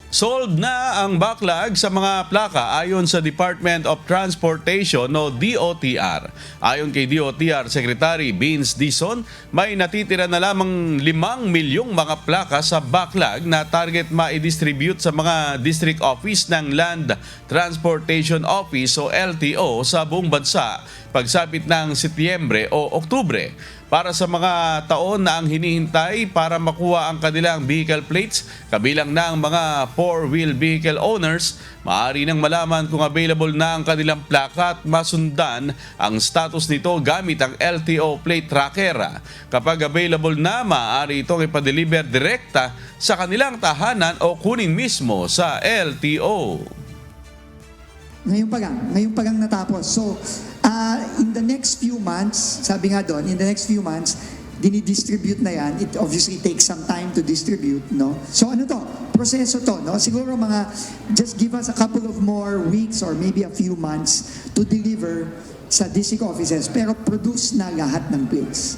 Solved na ang backlog sa mga plaka ayon sa Department of Transportation o DOTR. Ayon kay DOTR Secretary Vince Dizon, may natitira na lamang 5 milyong mga plaka sa backlog na target ma-distribute sa mga district office ng Land Transportation Office o LTO sa buong bansa pagsapit ng Setyembre o Oktubre. Para sa mga taon na ang hinihintay para makuha ang kanilang vehicle plates, kabilang na ang mga 4-wheel vehicle owners, maaari nang malaman kung available na ang kanilang plaka at masundan ang status nito gamit ang LTO plate tracker. Kapag available na, maaari itong ipa-deliver direkta sa kanilang tahanan o kunin mismo sa LTO. Ngayon pa lang natapos. So, in the next few months, sabi nga doon, in the next few months, dinidistribute na yan. It obviously takes some time to distribute, no? So ano to? Proseso to, no? Siguro just give us a couple of more weeks or maybe a few months to deliver sa district offices. Pero produce na lahat ng plates.